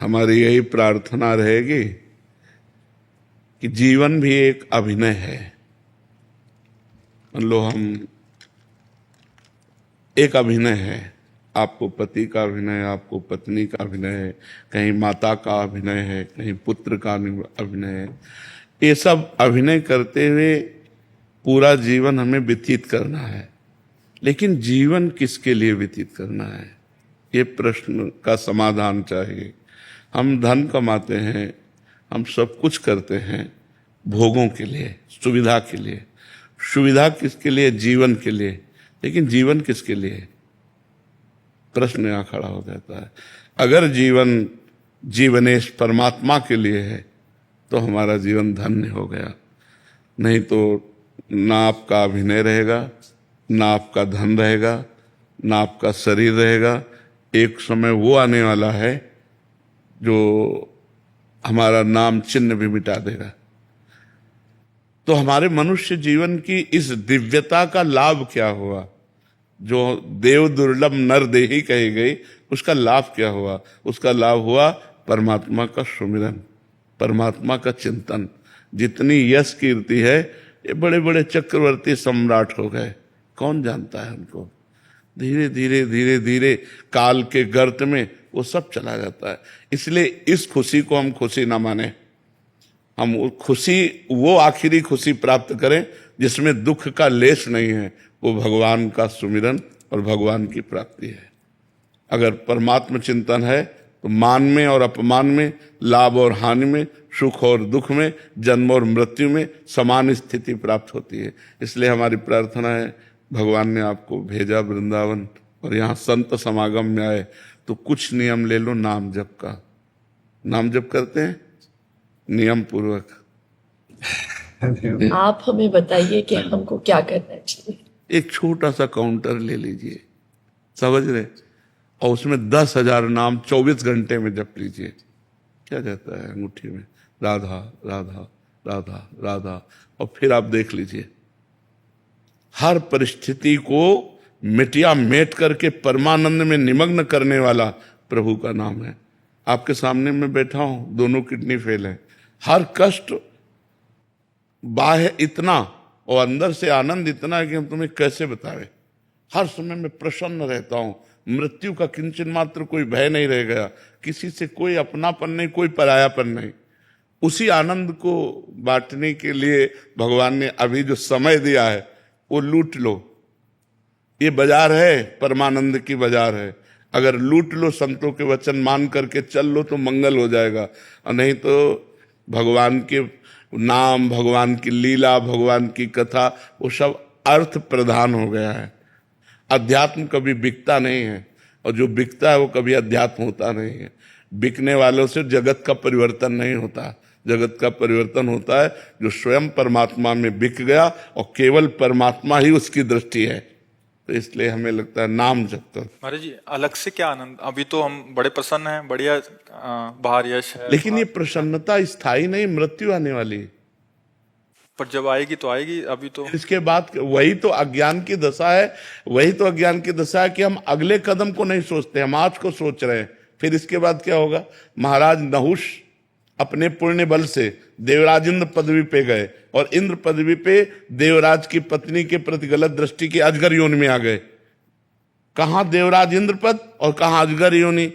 हमारी यही प्रार्थना रहेगी कि जीवन भी एक अभिनय है। मान लो हम एक अभिनय है, आपको पति का अभिनय है, आपको पत्नी का अभिनय है, कहीं माता का अभिनय है, कहीं पुत्र का अभिनय है। ये सब अभिनय करते हुए पूरा जीवन हमें व्यतीत करना है। लेकिन जीवन किसके लिए व्यतीत करना है, ये प्रश्न का समाधान चाहिए। हम धन कमाते हैं, हम सब कुछ करते हैं भोगों के लिए, सुविधा के लिए। सुविधा किसके लिए? जीवन के लिए। लेकिन जीवन किसके लिए? प्रश्न यहाँ खड़ा हो जाता है। अगर जीवन जीवनेश परमात्मा के लिए है तो हमारा जीवन धन्य हो गया। नहीं तो ना आपका अभिनय रहेगा, ना आपका धन रहेगा, ना आपका शरीर रहेगा। एक समय वो आने वाला है जो हमारा नाम चिन्ह भी मिटा देगा। तो हमारे मनुष्य जीवन की इस दिव्यता का लाभ क्या हुआ? जो देव दुर्लभ नर देही कही गई, उसका लाभ क्या हुआ? उसका लाभ हुआ परमात्मा का सुमिरन, परमात्मा का चिंतन। जितनी यश कीर्ति है, ये बड़े बड़े चक्रवर्ती सम्राट हो गए, कौन जानता है उनको? धीरे धीरे धीरे धीरे काल के गर्त में वो सब चला जाता है। इसलिए इस खुशी को हम खुशी ना माने। हम खुशी, वो आखिरी खुशी प्राप्त करें जिसमें दुख का लेश नहीं है। वो भगवान का सुमिरन और भगवान की प्राप्ति है। अगर परमात्मा चिंतन है तो मान में और अपमान में, लाभ और हानि में, सुख और दुख में, जन्म और मृत्यु में समान स्थिति प्राप्त होती है। इसलिए हमारी प्रार्थना है, भगवान ने आपको भेजा वृंदावन और यहाँ संत समागम में आए तो कुछ नियम ले लो नाम जप का। नाम जप करते हैं नियम पूर्वक। आप हमें बताइए कि हमको क्या करना चाहिए। एक छोटा सा काउंटर ले लीजिए, समझ रहे, और उसमें 10,000 नाम 24 घंटे में जप लीजिए। क्या जाता है अंगूठी में? राधा राधा राधा राधा। और फिर आप देख लीजिए, हर परिस्थिति को मिटिया मेट करके परमानंद में निमग्न करने वाला प्रभु का नाम है। आपके सामने मैं बैठा हूं, दोनों किडनी फेल है, हर कष्ट बाह्य इतना और अंदर से आनंद इतना है कि हम तुम्हें कैसे बताएं। हर समय मैं प्रसन्न रहता हूं, मृत्यु का किंचन मात्र कोई भय नहीं रह गया, किसी से कोई अपनापन नहीं, कोई परायापन नहीं। उसी आनंद को बांटने के लिए भगवान ने अभी जो समय दिया है वो लूट लो। ये बाजार है, परमानंद की बाजार है। अगर लूट लो, संतों के वचन मान करके चल लो तो मंगल हो जाएगा, और नहीं तो भगवान के नाम, भगवान की लीला, भगवान की कथा, वो सब अर्थ प्रधान हो गया है। अध्यात्म कभी बिकता नहीं है, और जो बिकता है वो कभी अध्यात्म होता नहीं है। बिकने वालों से जगत का परिवर्तन नहीं होता। जगत का परिवर्तन होता है जो स्वयं परमात्मा में बिक गया और केवल परमात्मा ही उसकी दृष्टि है। तो इसलिए हमें लगता है नाम जप कर। महाराज जी, अलग से क्या आनंद, अभी तो हम बड़े प्रसन्न हैं, बढ़िया बाहर यश है, लेकिन ये प्रसन्नता स्थायी नहीं, मृत्यु आने वाली है। पर जब आएगी तो आएगी, अभी तो इसके बाद वही तो अज्ञान की दशा है। वही तो अज्ञान की दशा है कि हम अगले कदम को नहीं सोचते, हम आज को सोच रहे हैं। फिर इसके बाद क्या होगा? महाराज नहुष अपने पुण्य बल से देवराज इंद्र पदवी पे गए, और इंद्र पदवी पे देवराज की पत्नी के प्रति गलत दृष्टि की अजगर योनि में आ गए। कहां देवराज इंद्र पद और कहां अजगर योनि।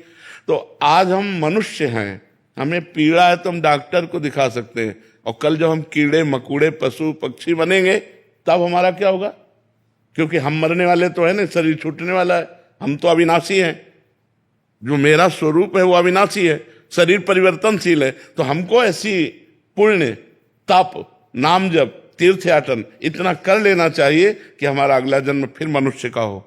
तो आज हम मनुष्य हैं, हमें पीड़ा है तो हम डॉक्टर को दिखा सकते हैं, और कल जब हम कीड़े मकोड़े पशु पक्षी बनेंगे तब हमारा क्या होगा? क्योंकि हम मरने वाले तो है ना, शरीर छूटने वाला है। हम तो अविनाशी हैं, जो मेरा स्वरूप है वो अविनाशी है, शरीर परिवर्तनशील है। तो हमको ऐसी पुण्य, तप, नाम जप, तीर्थयाटन इतना कर लेना चाहिए कि हमारा अगला जन्म फिर मनुष्य का हो,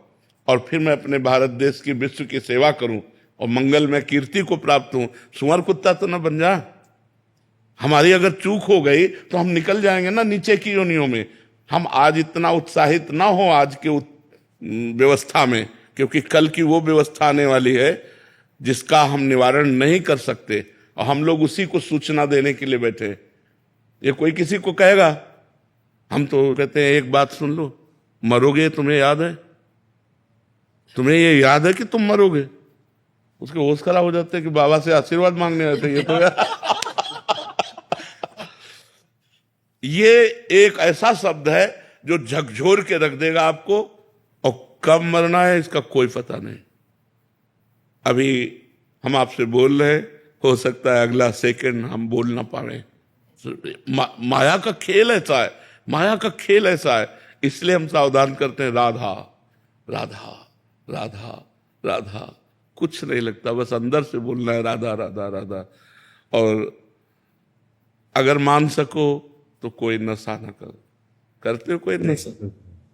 और फिर मैं अपने भारत देश की, विश्व की सेवा करूं और मंगल में कीर्ति को प्राप्त हूं। सुअर कुत्ता तो ना बन जा। हमारी अगर चूक हो गई तो हम निकल जाएंगे ना नीचे की योनियों में। हम आज इतना उत्साहित ना हो आज के व्यवस्था में, क्योंकि कल की वो व्यवस्था आने वाली है जिसका हम निवारण नहीं कर सकते, और हम लोग उसी को सूचना देने के लिए बैठे। ये कोई किसी को कहेगा, हम तो कहते हैं एक बात सुन लो, मरोगे, तुम्हें याद है? तुम्हें ये याद है कि तुम मरोगे? उसके होश खराब हो जाते हैं कि बाबा से आशीर्वाद मांगने आते हैं। ये तो ये एक ऐसा शब्द है जो झकझोर के रख देगा आपको, और कब मरना है इसका कोई पता नहीं। अभी हम आपसे बोल रहे हैं, हो सकता है अगला सेकंड हम बोल ना पाए। माया का खेल ऐसा है, माया का खेल ऐसा है, इसलिए हम सावधान करते हैं। राधा राधा राधा राधा, कुछ नहीं लगता, बस अंदर से बोलना है राधा राधा राधा। और अगर मान सको तो कोई नशा ना करो। करते हो कोई नशा?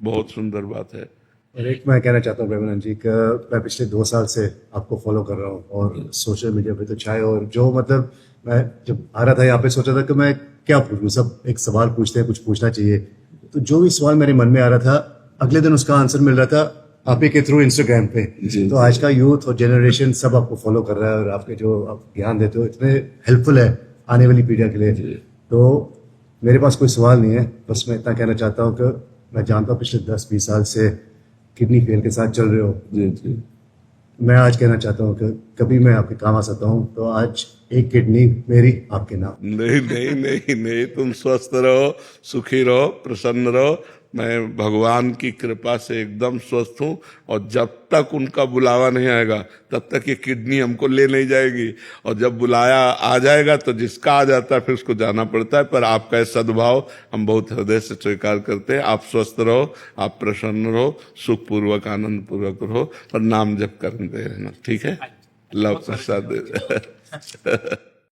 बहुत सुंदर बात है। और एक मैं कहना चाहता हूँ प्रेमानंद जी कि मैं पिछले 2 साल से आपको फॉलो कर रहा हूँ और सोशल मीडिया पे तो चाहे, और जो मतलब मैं जब आ रहा था यहाँ पे सोचा था कि मैं क्या पूछूं, सब एक सवाल पूछते हैं, कुछ पूछना चाहिए, तो जो भी सवाल मेरे मन में आ रहा था अगले दिन उसका आंसर मिल रहा था आप ही के थ्रू इंस्टाग्राम पे। तो आज का यूथ और जनरेशन सब आपको फॉलो कर रहा है और आपके जो आप ज्ञान देते हो इतने हेल्पफुल है आने वाली पीढ़ियों के लिए। तो मेरे पास कोई सवाल नहीं है, बस मैं इतना कहना चाहता हूँ कि मैं जानता हूँ पिछले 10-20 साल से किडनी फेल के साथ चल रहे हो। जी जी। मैं आज कहना चाहता हूँ कि कभी मैं आपके काम आ सकता हूँ, तो आज एक किडनी मेरी आपके नाम। नहीं नहीं नहीं नहीं, तुम स्वस्थ रहो, सुखी रहो, प्रसन्न रहो। मैं भगवान की कृपा से एकदम स्वस्थ हूँ, और जब तक उनका बुलावा नहीं आएगा तब तक ये किडनी हमको ले नहीं जाएगी, और जब बुलाया आ जाएगा तो जिसका आ जाता है फिर उसको जाना पड़ता है। पर आपका ये सद्भाव हम बहुत हृदय से स्वीकार करते हैं। आप स्वस्थ रहो, आप प्रसन्न रहो, सुखपूर्वक आनंद पूर्वक रहो, पर नाम जप करते रहना, ठीक है? लव प्रसाद दे